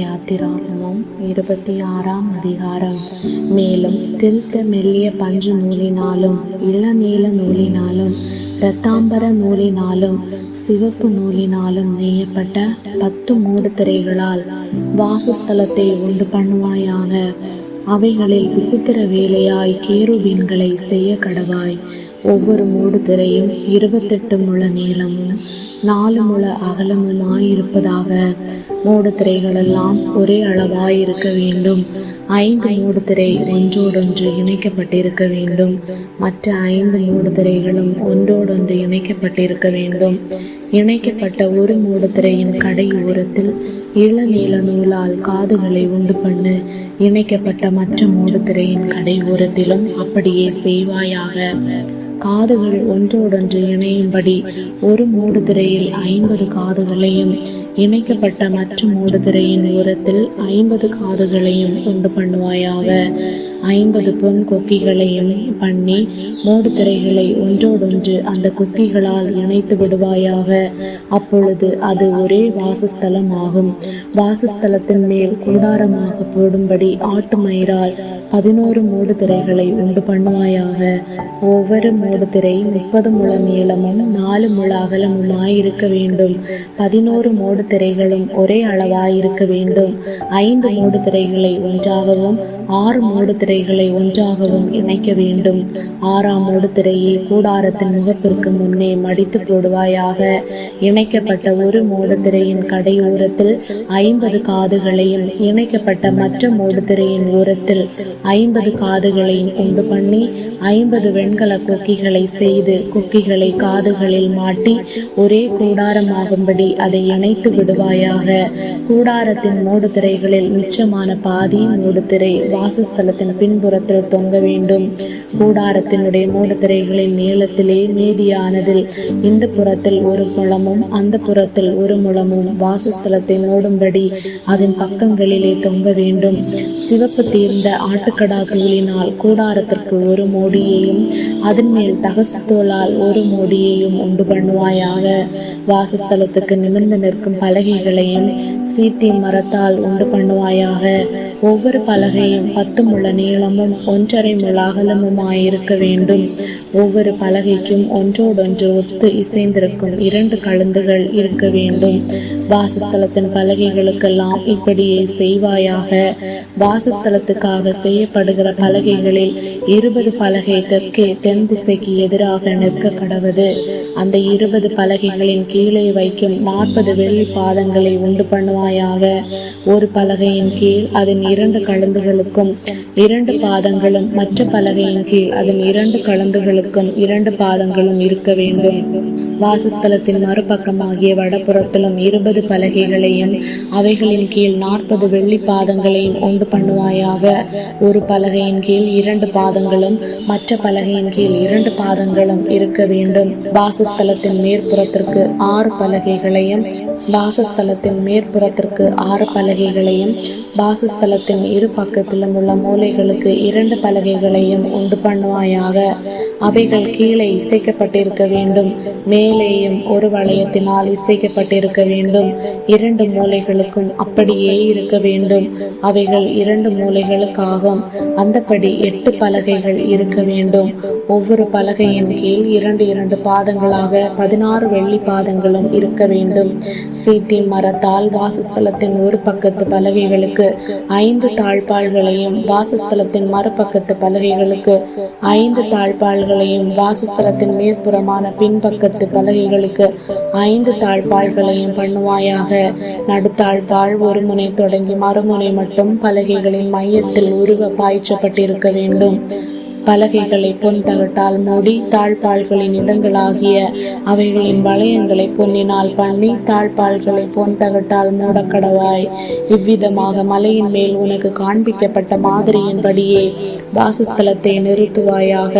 யாத்திராகமம் 26ஆம் அதிகாரம். மேலும் திருத்த மெல்லிய பஞ்சு நூலினாலும் இளநீல நூலினாலும் இரத்தாம்பர நூலினாலும் சிவப்பு நூலினாலும் நெய்யப்பட்ட 10 மூடு திரைகளால் வாசஸ்தலத்தை உண்டு பண்ணுவாயாக. அவைகளில் விசித்திர வேலையாய் கேருபீன்களை செய்ய கடவாய். ஒவ்வொரு மூடு திரையும் 28 முழ நீளமும் 4 முழ அகலமுமாயிருப்பதாக. மூடு திரைகளெல்லாம் ஒரே அளவாயிருக்க வேண்டும். 5 மூடு திரை ஒன்றோடொன்று இணைக்கப்பட்டிருக்க வேண்டும். மற்ற 5 மூடு திரைகளும் ஒன்றோடொன்று இணைக்கப்பட்டிருக்க வேண்டும். இணைக்கப்பட்ட ஒரு மூடு திரையின் கடை ஓரத்தில் இளநீல நூலால் காதுகளை உண்டு பண்ணு. இணைக்கப்பட்ட மற்ற மூடு திரையின் கடை ஓரத்திலும் அப்படியே செய்வாயாக. காதுகள் ஒன்றோடொன்று இணையும்படி ஒரு மூடு திரையில் 50 காதுகளையும் இணைக்கப்பட்ட மற்ற மூடு திரையின் ஓரத்தில் 50 காதுகளையும் உண்டு பண்ணுவாயாக. 50 பொன் கொக்கிகளையும் பண்ணி மூடு திரைகளை ஒன்றோடொன்று அந்த கொக்கிகளால் இணைத்து விடுவாயாக. அப்பொழுது அது ஒரே வாசஸ்தலம் ஆகும். வாசஸ்தலத்தின் மேல் கூடாரமாக போடும்படி ஆட்டு மயிரால் 11 மூடு திரைகளை உண்டு பண்ணுவாயாக. ஒவ்வொரு மூடு திரை 30 முழ நீளமும் 4 முழ அகலமுமாயிருக்க வேண்டும். 11 மூடு திரைகளும் ஒரே அளவாயிருக்க வேண்டும். 5 மூடு திரைகளை ஒன்றாகவும் 6 மூடு திரைகளை ஒன்றாகவும் இணைக்க வேண்டும். 6ஆம் மூடு திரையை கூடாரத்தின் முகப்பிற்கு முன்னே மடித்து போடுவாயாக. இணைக்கப்பட்ட ஒரு மூடு திரையின் கடை ஓரத்தில் 50 காதுகளையும் இணைக்கப்பட்ட மற்ற மூடு திரையின் ஓரத்தில் 50 காதுகளையும் உண்டு பண்ணி 50 வெண்கல கொக்கிகளை செய்து கொக்கிகளை காதுகளில் மாட்டி ஒரே கூடாரமாகும்படி அதை இணைத்து விடுவாயாக. கூடாரத்தின் மூடு திரைகளில் மிச்சமான பாதி மூடு திரை வாசஸ்தலத்தின் பின்புறத்தில் தொங்க வேண்டும். கூடாரத்தினுடைய மூடு திரைகளின் நீளத்திலே மீதியானதில் இந்த புறத்தில் 1 முழமும் அந்த புறத்தில் 1 முழமும் வாசஸ்தலத்தை மூடும்படி அதன் பக்கங்களிலே தொங்க வேண்டும். சிவப்பு தீர்ந்த ஆட்டுக்கடா தூளினால் கூடாரத்திற்கு 1 மோடியையும் அதன் மேல் தகசு தோலால் 1 மோடியையும் உண்டு பண்ணுவாயாக. வாசஸ்தலத்துக்கு நிமிர்ந்து நிற்கும் பலகைகளையும் சீத்தி மரத்தால் உண்டு பண்ணுவாயாக. ஒவ்வொரு பலகையும் 10 முழ நீளமும் 1.5 முழ அகலமுமாயிருக்க வேண்டும். ஒவ்வொரு பலகைக்கும் ஒன்றோடொன்று ஒத்து இசைந்திருக்கும் 2 கழுந்துகள் இருக்க வேண்டும். வாசஸ்தலத்தின் பலகைகளுக்கெல்லாம் இப்படியே செய்வாயாக. வாசஸ்தலத்துக்காக செய்யப்படுகிற பலகைகளில் 20 பலகை தெற்கே தென் திசைக்கு எதிராக நிற்க கடவது. அந்த 20 பலகைகளின் கீழே வைக்கும் 40 வெள்ளி பாதங்களை உண்டு பண்ணுவாயாக. ஒரு பலகையின் கீழ் அதன் 2 கழுந்துகளுக்கும் 2 பாதங்களும் மற்ற பலகையின் கீழ் அதன் 2 கழுந்துகளுக்கும் 2 பாதங்களும் இருக்க வேண்டும். வாசஸ்தலத்தின் மறுபக்கமாகிய வடபுறத்திலும் 20 பலகைகளையும் அவைகளின் கீழ் 40 வெள்ளி பாதங்களையும் உண்டு பண்ணுவாயாக. ஒரு பலகையின் கீழ் 2 பாதங்களும் மற்ற பலகையின் கீழ் 2 பாதங்களும் இருக்க வேண்டும். வாசஸ்தலத்தின் மேற்புறத்திற்கு 6 பலகைகளையும் வாசஸ்தலத்தின் மேற்புறத்திற்கு 6 பலகைகளையும் வாசஸ்தலத்தின் இரு பக்கத்திலும் உள்ள மூலைகளுக்கு 2 பலகைகளையும் உண்டு பண்ணுவாயாக. அவைகள் கீழே இசைக்கப்பட்டிருக்க வேண்டும். மேலேயும் ஒரு வளையத்தினால் இசைக்கப்பட்டிருக்க வேண்டும். 2 மூலைகளுக்கும் அப்படியே இருக்க வேண்டும். அவைகள் 2 மூலைகளுக்காகும். அந்தபடி 8 பலகைகள் இருக்க வேண்டும். ஒவ்வொரு பலகையின் கீழ் 2 பாதங்களாக 16 வெள்ளி பாதங்களும் இருக்க வேண்டும். சீத்தி மரத்தால் வாசஸ்தலத்தின் ஒரு பக்கத்து பலகைகளுக்கு 5 தாழ்பாள்களையும் வாசஸ்தலத்தின் மறுபக்கத்து பலகைகளுக்கு 5 தாழ்பாள்களையும் வாசஸ்தலத்தின் மேற்புறமான பின்பக்கத்து பலகைகளுக்கு 5 தாழ்பாள்களையும் பண்ணுவாயாக. நடுத்தாழ்பாள் ஒரு முனை தொடங்கி மறுமுனை மட்டும் பலகைகளின் மையத்தில் உருவ பாய்ச்சப்பட்டிருக்க வேண்டும். பலகைகளை பொன் தகட்டால் மூடி தாழ்பால்களின் இடங்களாகிய அவைகளின் வளையங்களை பொன்னினால் பண்ணி தாழ்பால்களை பொன் தகட்டால் மூடக்கடவாய். இவ்விதமாக மலையின் மேல் உனக்கு காண்பிக்கப்பட்ட மாதிரியின்படியே வாசஸ்தலத்தை நிறுத்துவாயாக.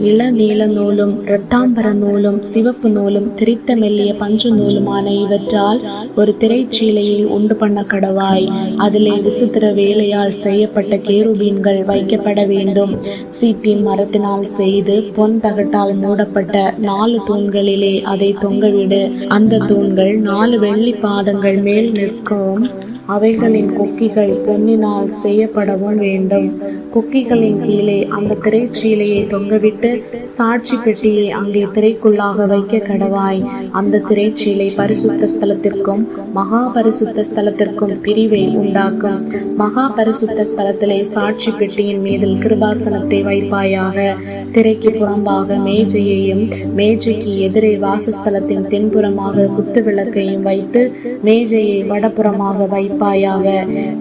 இளநீல நூலும் இரத்தாம்பர நூலும் சிவப்பு நூலும் திரித்த மெல்லிய பஞ்சு நூலுமான இவற்றால் ஒரு திரைச்சீலையை உண்டு பண்ண கடவாய். அதிலே விசித்திர வேலையால் செய்யப்பட்ட கேருபீன்கள் வைக்கப்பட வேண்டும். சீத்திம் மரத்தினால் செய்து பொன் தகட்டால் மூடப்பட்ட 4 தூண்களிலே அதை தொங்கவிடு. அந்த தூண்கள் 4 வெள்ளி பாதங்கள் மேல் நிற்கவும் அவைகளின் கொக்கிகள் பொன்னினால் செய்யப்படவும் வேண்டும். கொக்கிகளின் கீழே அந்த திரைச்சீலையை தொங்கவிட்டு சாட்சி பெட்டியை அங்கே திரைக்குள்ளாக வைக்க கடவாய். அந்த திரைச்சீலை பரிசுத்த ஸ்தலத்திற்கும் மகா பரிசுத்த ஸ்தலத்திற்கும் பிரிவை உண்டாக்கும். மகா பரிசுத்த ஸ்தலத்திலே சாட்சி பெட்டியின் மீதில் கிருபாசனத்தை வைப்பாயாக. திரைக்கு புறம்பாக மேஜையையும் மேஜைக்கு எதிரே வாசஸ்தலத்தின் தென்புறமாக குத்து விளக்கையும் வைத்து மேஜையை வடபுறமாக வைப்பாயாக.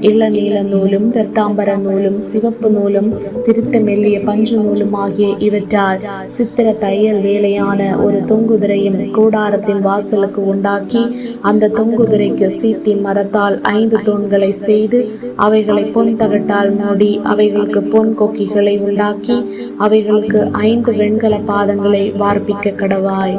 இளநீல நூலும் இரத்தாம்பர நூலும் சிவப்பு நூலும் திரித்த மெல்லிய பஞ்சு நூலும் ஆகிய இவற்றால் சித்திர தையல் வேலையான ஒரு தொங்குதிரையும் கூடாரத்தின் வாசலுக்கு உண்டாக்கி அந்த தொங்குதிரைக்கு சீத்தின் மரத்தால் 5 தூண்களை செய்து அவைகளை பொன் தகட்டால் மூடி அவைகளுக்கு பொன் கொக்கிகளை உண்டாக்கி அவைகளுக்கு 5 வெண்கல பாதங்களை வார்ப்பிக்க கடவாய்.